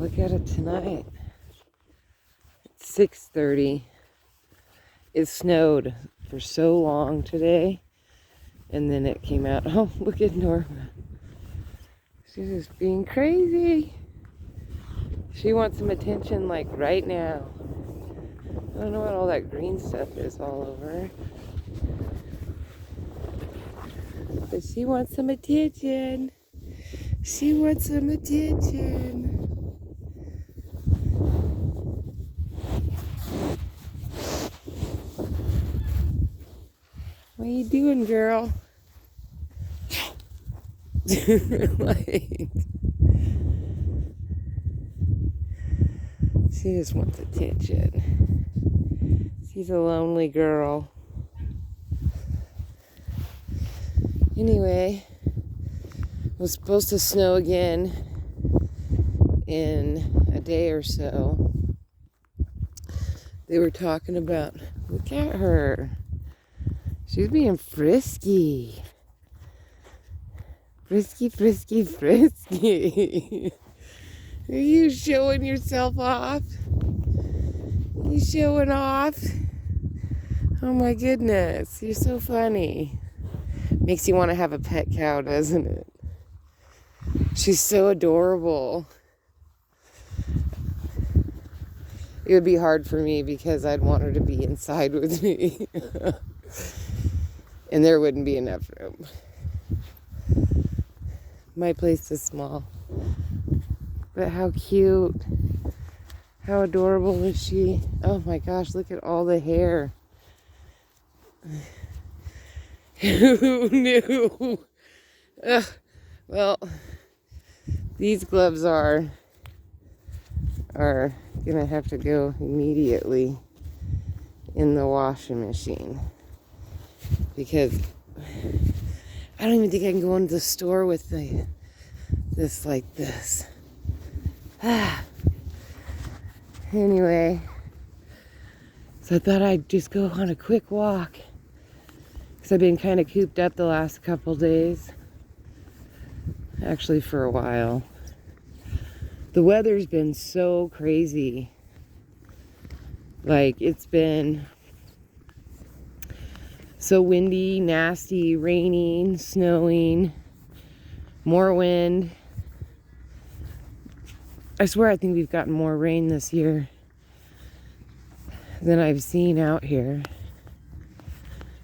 look at it tonight. It's 6:30. It snowed for so long today. And then it came out. Oh, look at Norma. She's just being crazy. She wants some attention like right now. I don't know what all that green stuff is all over her. But she wants some attention. She wants some attention. What are you doing, girl? Like, she just wants attention. She's a lonely girl. Anyway, it was supposed to snow again in a day or so. They were talking about, look at her. She's being frisky. Frisky, frisky, frisky. Are you showing yourself off? You showing off? Oh my goodness, you're so funny. Makes you want to have a pet cow, doesn't it? She's so adorable. It would be hard for me because I'd want her to be inside with me. And there wouldn't be enough room. My place is small. But how cute. How adorable is she? Oh my gosh, look at all the hair. Who knew? Well, these gloves are gonna have to go immediately in the washing machine. Because I don't even think I can go into the store with this like this. Anyway, so I thought I'd just go on a quick walk. Because I've been kind of cooped up the last couple days. Actually, for a while. The weather's been so crazy. Like, it's been so windy, nasty, raining, snowing, more wind. I swear I think we've gotten more rain this year than I've seen out here.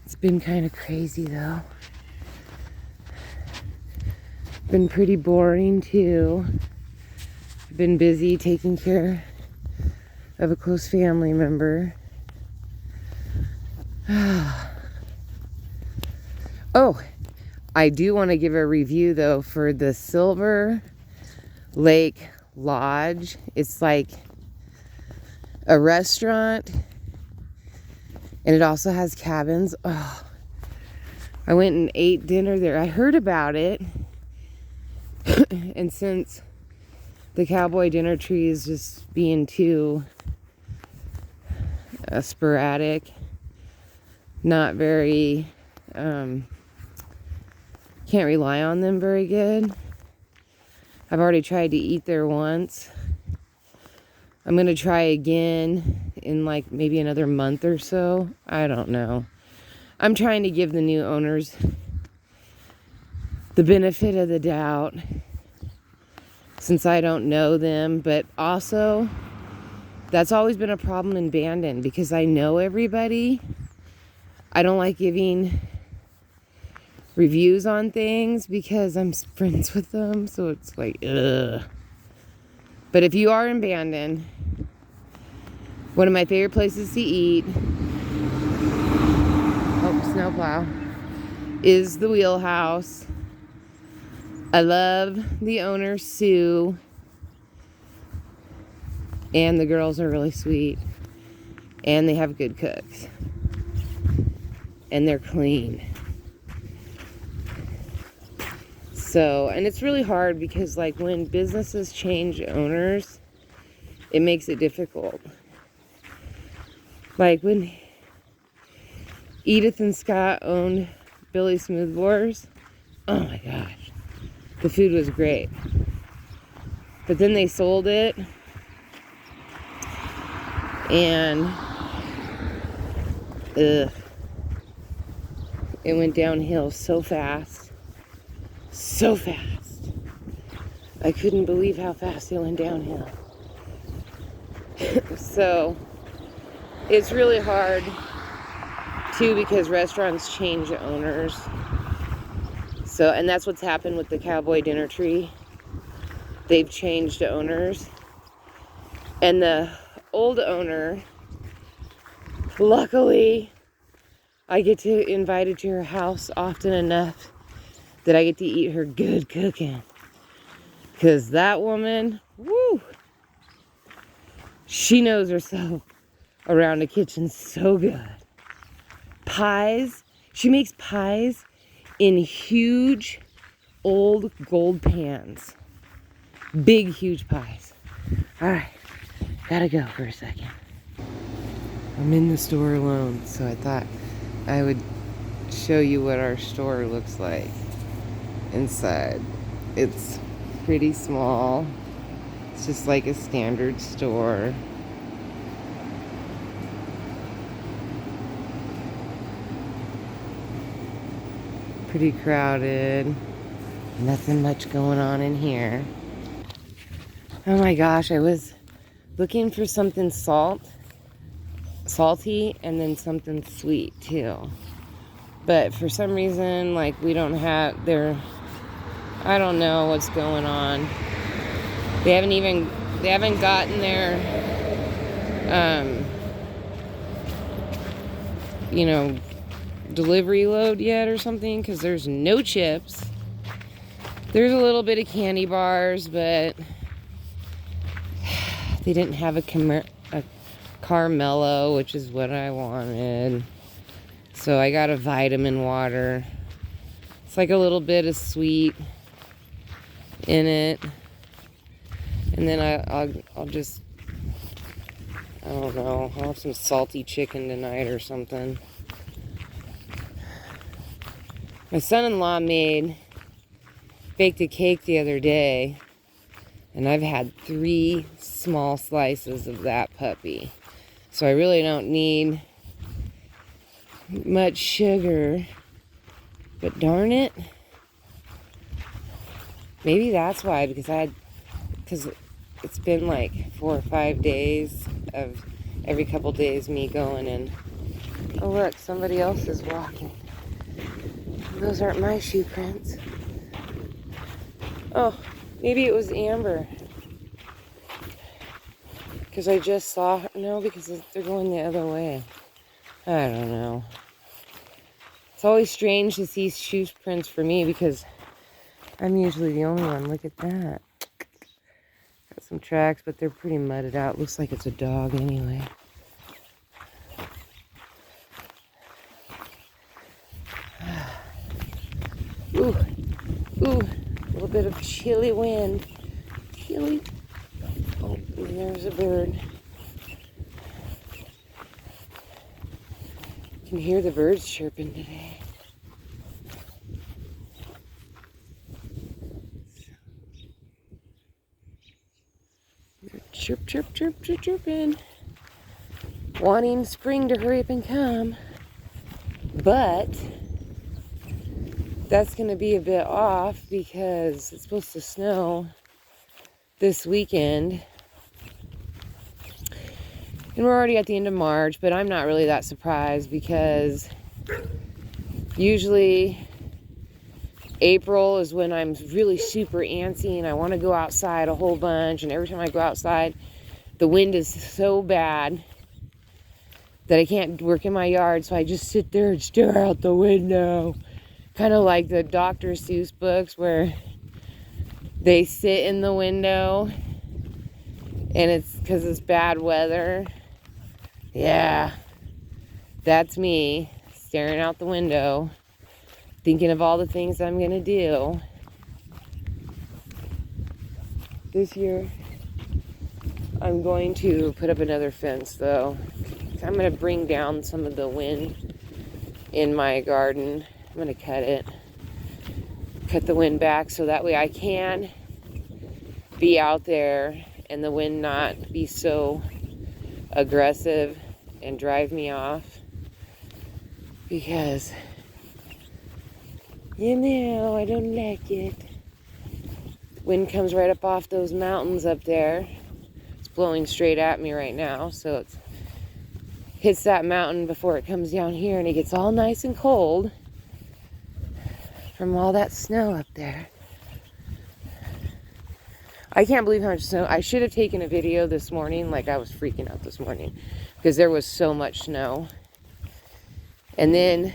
It's been kind of crazy though. Been pretty boring too. I've been busy taking care of a close family member. Oh, I do want to give a review though for the Silver Lake Lodge. It's like a restaurant and it also has cabins. Oh, I went and ate dinner there. I heard about it. And since the cowboy dinner tree is just being too sporadic, not very, can't rely on them very good. I've already tried to eat there once. I'm going to try again in like maybe another month or so. I don't know. I'm trying to give the new owners the benefit of the doubt since I don't know them. But also, that's always been a problem in Bandon because I know everybody. I don't like giving reviews on things because I'm friends with them, so it's like, ugh. But if you are in Bandon, one of my favorite places to eat, snowplow, is the Wheelhouse. I love the owner, Sue, and the girls are really sweet, and they have good cooks, and they're clean. So, and it's really hard because like when businesses change owners, it makes it difficult. Like when Edith and Scott owned Billy Smoothbores, oh my gosh, the food was great. But then they sold it, and it went downhill so fast. So fast. I couldn't believe how fast it went downhill. So it's really hard too, because restaurants change owners. So, and that's what's happened with the Cowboy Dinner Tree. They've changed owners. And the old owner, luckily, I get to invited to her house often enough that I get to eat her good cooking. Because that woman, woo, she knows herself around the kitchen so good. Pies, she makes pies in huge old gold pans. Big, huge pies. All right, gotta go for a second. I'm in the store alone, so I thought I would show you what our store looks like inside. It's pretty small. It's just like a standard store. Pretty crowded. Nothing much going on in here. Oh my gosh, I was looking for something salty, and then something sweet too. But for some reason, like, we don't have I don't know what's going on. They haven't gotten their delivery load yet or something, because there's no chips. There's a little bit of candy bars, but they didn't have a Carmelo, which is what I wanted. So I got a vitamin water. It's like a little bit of sweet in it. And then I'll just, I don't know, I'll have some salty chicken tonight or something. My son-in-law baked a cake the other day, and I've had 3 small slices of that puppy. So I really don't need much sugar, but darn it, maybe that's why, because it's been like 4 or 5 days of every couple days me going, and oh look, somebody else is walking. Those aren't my shoe prints. Oh, maybe it was Amber. Because I just saw her. No, because they're going the other way. I don't know. It's always strange to see shoe prints for me, because I'm usually the only one. Look at that. Got some tracks, but they're pretty mudded out. Looks like it's a dog anyway. Ooh, ooh, a little bit of chilly wind. Chilly. Oh, and there's a bird. You can hear the birds chirping today. They're chirp, chirp, chirp, chirp, chirping. Wanting spring to hurry up and come. But that's going to be a bit off, because it's supposed to snow this weekend. And we're already at the end of March, but I'm not really that surprised, because usually April is when I'm really super antsy and I want to go outside a whole bunch. And every time I go outside, the wind is so bad that I can't work in my yard. So I just sit there and stare out the window. Kind of like the Dr. Seuss books where they sit in the window and it's because it's bad weather. Yeah, that's me staring out the window, thinking of all the things I'm going to do. This year, I'm going to put up another fence, though. I'm going to bring down some of the wind in my garden. I'm going to cut the wind back, so that way I can be out there and the wind not be so aggressive and drive me off, because you know I don't like it. Wind comes right up off those mountains up there. It's blowing straight at me right now, so it hits that mountain before it comes down here, and it gets all nice and cold from all that snow up there. I can't believe how much snow. I should have taken a video this morning. Like, I was freaking out this morning because there was so much snow. And then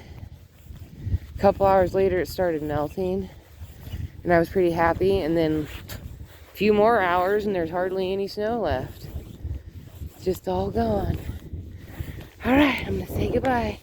a couple hours later it started melting, and I was pretty happy. And then a few more hours and there's hardly any snow left. It's just all gone. All right, I'm gonna say goodbye.